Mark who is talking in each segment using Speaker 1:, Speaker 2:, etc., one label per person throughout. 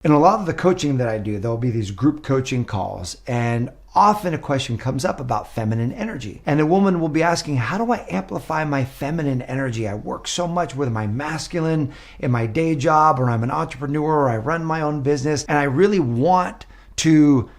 Speaker 1: In a lot of the coaching that I do, there'll be these group coaching calls, and often a question comes up about feminine energy. And a woman will be asking, how do I amplify my feminine energy? I work so much with my masculine in my day job, or I'm an entrepreneur, or I run my own business, and I really want to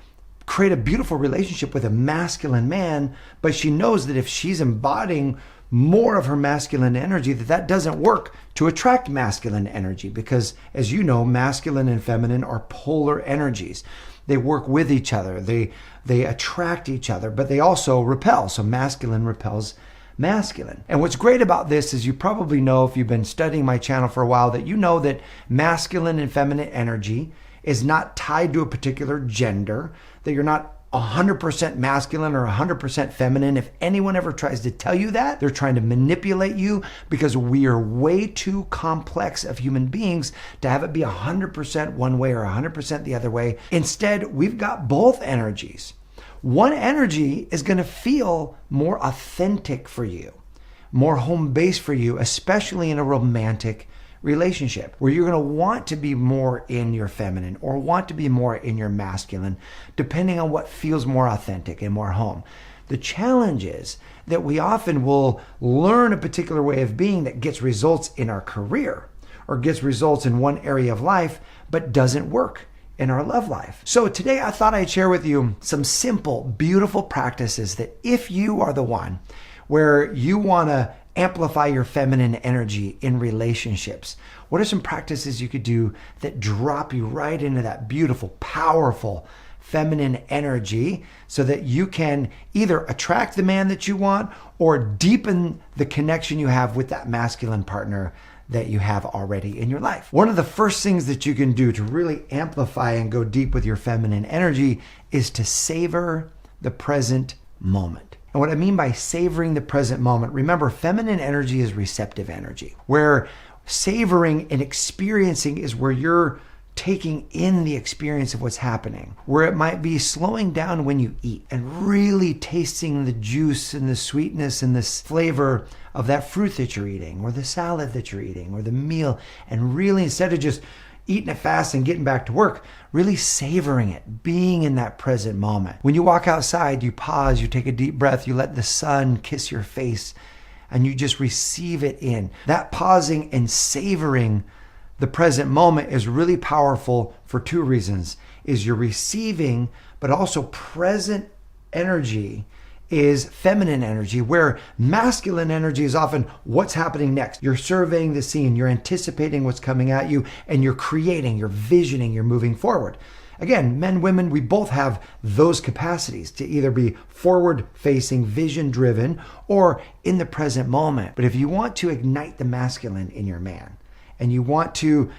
Speaker 1: create a beautiful relationship with a masculine man, but she knows that if she's embodying more of her masculine energy, that doesn't work to attract masculine energy, because as you know, masculine and feminine are polar energies. They work with each other, they attract each other, but they also repel. So masculine repels masculine. And what's great about this is, you probably know, if you've been studying my channel for a while, that you know that masculine and feminine energy is not tied to a particular gender, that you're not 100% masculine or 100% feminine. If anyone ever tries to tell you that, they're trying to manipulate you, because we are way too complex of human beings to have it be 100% one way or 100% the other way. Instead, we've got both energies. One energy is going to feel more authentic for you, more home base for you, especially in a romantic relationship, where you're going to want to be more in your feminine or want to be more in your masculine, depending on what feels more authentic and more home. The challenge is that we often will learn a particular way of being that gets results in our career or gets results in one area of life, but doesn't work in our love life. So today I thought I'd share with you some simple, beautiful practices that, if you are the one where you want to amplify your feminine energy in relationships, what are some practices you could do that drop you right into that beautiful, powerful feminine energy, so that you can either attract the man that you want or deepen the connection you have with that masculine partner that you have already in your life? One of the first things that you can do to really amplify and go deep with your feminine energy is to savor the present moment. And what I mean by savoring the present moment, remember, feminine energy is receptive energy, where savoring and experiencing is where you're taking in the experience of what's happening, where it might be slowing down when you eat and really tasting the juice and the sweetness and the flavor of that fruit that you're eating, or the salad that you're eating, or the meal, and really, instead of just eating it fast and getting back to work, really savoring it, being in that present moment. When you walk outside, you pause, you take a deep breath, you let the sun kiss your face, and you just receive it in. That pausing and savoring the present moment is really powerful for two reasons. Is you're receiving, but also present energy is feminine energy, where masculine energy is often what's happening next. You're surveying the scene, you're anticipating what's coming at you, and you're creating, you're visioning, you're moving forward. Again, men, women, we both have those capacities to either be forward-facing, vision-driven, or in the present moment. But if you want to ignite the masculine in your man, and you want to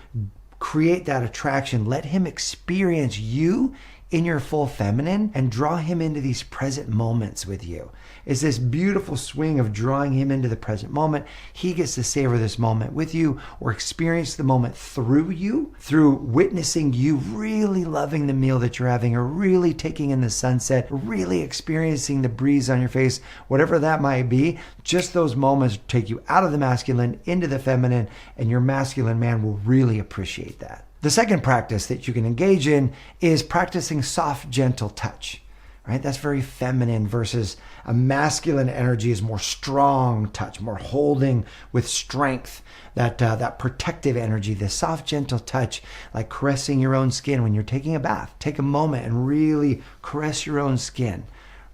Speaker 1: create that attraction, let him experience you in your full feminine and draw him into these present moments with you. It's this beautiful swing of drawing him into the present moment. He gets to savor this moment with you, or experience the moment through you, through witnessing you really loving the meal that you're having, or really taking in the sunset, really experiencing the breeze on your face, whatever that might be. Just those moments take you out of the masculine into the feminine, and your masculine man will really appreciate that. The second practice that you can engage in is practicing soft, gentle touch, right? That's very feminine, versus a masculine energy is more strong touch, more holding with strength, that protective energy, the soft, gentle touch, like caressing your own skin when you're taking a bath. Take a moment and really caress your own skin.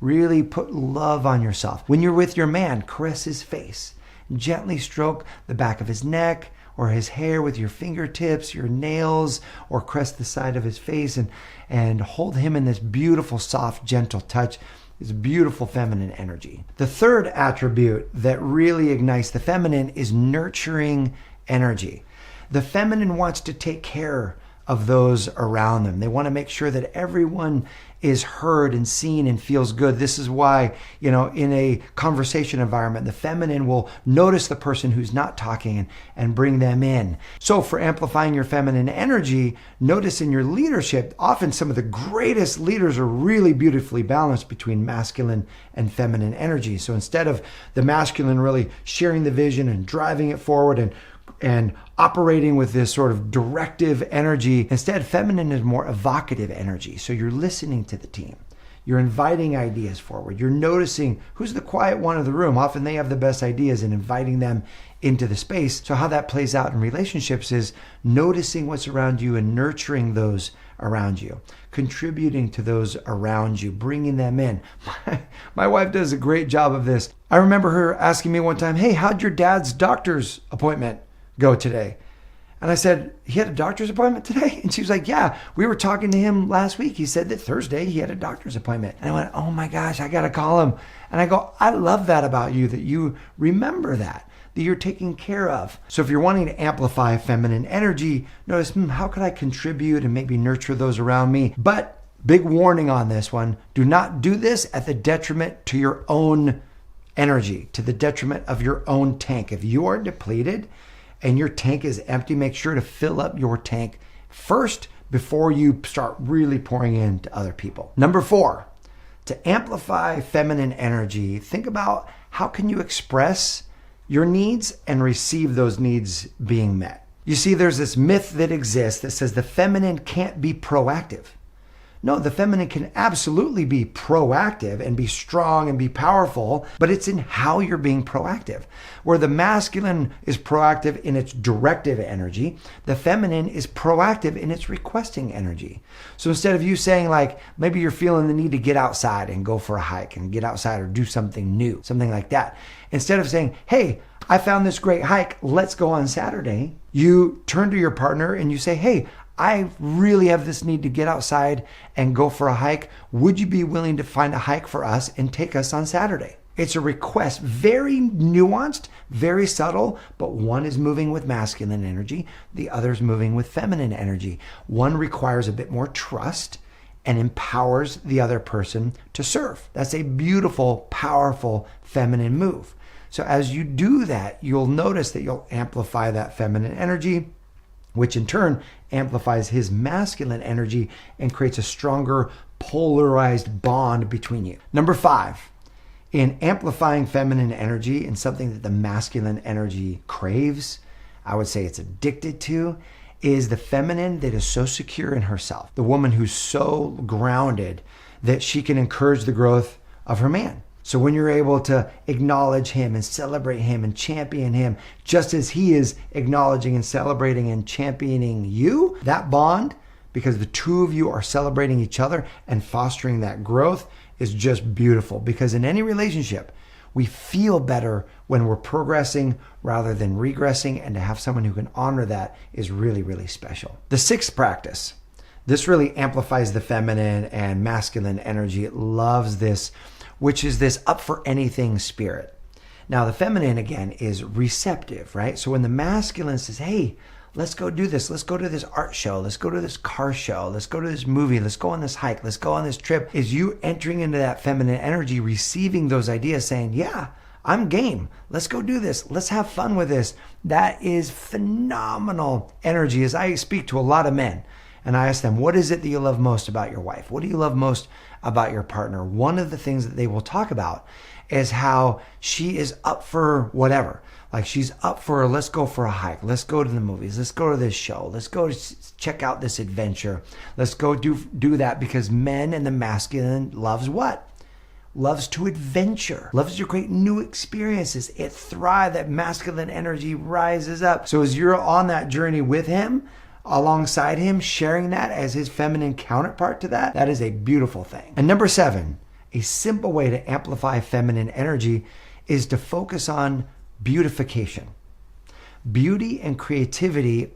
Speaker 1: Really put love on yourself. When you're with your man, caress his face. Gently stroke the back of his neck or his hair with your fingertips, your nails, or caress the side of his face, and hold him in this beautiful, soft, gentle touch, this beautiful feminine energy. The third attribute that really ignites the feminine is nurturing energy. The feminine wants to take care of those around them. They want to make sure that everyone is heard and seen and feels good. This is why, in a conversation environment, the feminine will notice the person who's not talking and bring them in. So for amplifying your feminine energy, notice in your leadership, often some of the greatest leaders are really beautifully balanced between masculine and feminine energy. So instead of the masculine really sharing the vision and driving it forward and and operating with this sort of directive energy. Instead, feminine is more evocative energy. So you're listening to the team. You're inviting ideas forward. You're noticing who's the quiet one in the room. Often they have the best ideas and inviting them into the space. So how that plays out in relationships is noticing what's around you and nurturing those around you, contributing to those around you, bringing them in. My wife does a great job of this. I remember her asking me one time, hey, how'd your dad's doctor's appointment go today? And I said, he had a doctor's appointment today? And she was like, yeah, we were talking to him last week. He said that Thursday he had a doctor's appointment. And I went, oh my gosh, I got to call him. And I go, I love that about you, that you remember that you're taking care of. So if you're wanting to amplify feminine energy, notice, how could I contribute and maybe nurture those around me? But big warning on this one, do not do this at the detriment to your own energy, to the detriment of your own tank. If you are depleted and your tank is empty, make sure to fill up your tank first before you start really pouring into other people. Number 4, to amplify feminine energy, think about how can you express your needs and receive those needs being met. You see, there's this myth that exists that says the feminine can't be proactive. No, the feminine can absolutely be proactive and be strong and be powerful, but it's in how you're being proactive. Where the masculine is proactive in its directive energy, the feminine is proactive in its requesting energy. So instead of you saying like, maybe you're feeling the need to get outside and go for a hike and get outside or do something new, something like that. Instead of saying, hey, I found this great hike, let's go on Saturday, you turn to your partner and you say, hey, I really have this need to get outside and go for a hike. Would you be willing to find a hike for us and take us on Saturday? It's a request, very nuanced, very subtle, but one is moving with masculine energy, the other is moving with feminine energy. One requires a bit more trust and empowers the other person to serve. That's a beautiful, powerful feminine move. So as you do that, you'll notice that you'll amplify that feminine energy, which in turn amplifies his masculine energy and creates a stronger polarized bond between you. Number 5, in amplifying feminine energy and something that the masculine energy craves, I would say it's addicted to, is the feminine that is so secure in herself. The woman who's so grounded that she can encourage the growth of her man. So when you're able to acknowledge him and celebrate him and champion him, just as he is acknowledging and celebrating and championing you, that bond, because the two of you are celebrating each other and fostering that growth, is just beautiful. Because in any relationship, we feel better when we're progressing rather than regressing, and to have someone who can honor that is really, really special. The 6th practice. This really amplifies the feminine and masculine energy. It loves this, which is this up for anything spirit. Now, the feminine, again, is receptive, right? So when the masculine says, hey, let's go do this. Let's go to this art show. Let's go to this car show. Let's go to this movie. Let's go on this hike. Let's go on this trip. Is you entering into that feminine energy, receiving those ideas, saying, yeah, I'm game. Let's go do this. Let's have fun with this. That is phenomenal energy. As I speak to a lot of men, and I ask them, what is it that you love most about your wife? What do you love most about your partner? One of the things that they will talk about is how she is up for whatever. Like she's up for, let's go for a hike. Let's go to the movies. Let's go to this show. Let's go check out this adventure. Let's go do that, because men and the masculine loves what? Loves to adventure, loves to create new experiences. It thrives, that masculine energy rises up. So as you're on that journey with him, alongside him, sharing that as his feminine counterpart to that, that is a beautiful thing. And number 7, a simple way to amplify feminine energy is to focus on beautification. Beauty and creativity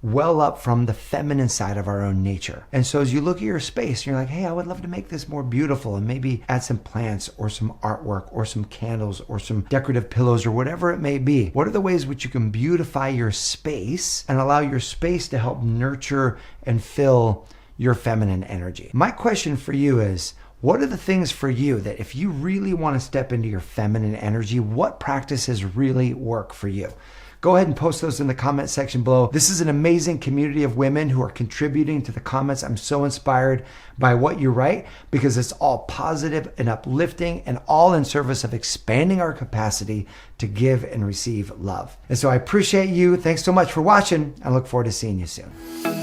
Speaker 1: well up from the feminine side of our own nature. And so as you look at your space, you're like, hey, I would love to make this more beautiful, and maybe add some plants or some artwork or some candles or some decorative pillows or whatever it may be. What are the ways which you can beautify your space and allow your space to help nurture and fill your feminine energy? My question for you is, what are the things for you that if you really want to step into your feminine energy, what practices really work for you? go ahead and post those in the comment section below. This is an amazing community of women who are contributing to the comments. I'm so inspired by what you write because it's all positive and uplifting and all in service of expanding our capacity to give and receive love. And so I appreciate you. Thanks so much for watching. I look forward to seeing you soon.